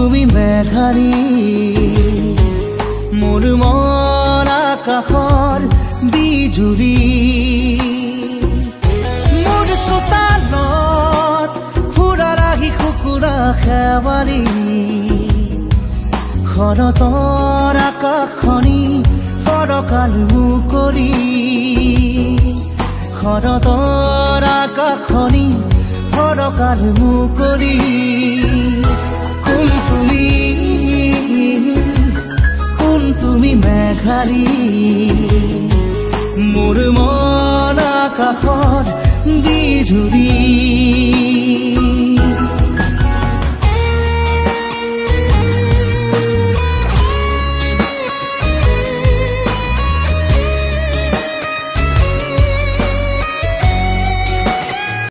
তুমি মেঘাৰী মোৰ মন আকাশৰ বিজুৰী মোৰ চোতালত ফুৰাৰ আহি কুকুৰা খেৱাৰী শৰতৰ আকাশখনি ফৰকাল মুকলি শৰতৰ আকাশখনি ফৰকাল মুকলি তুমি মেঘাৰী মোৰ মন আকাশৰ বিজুৰী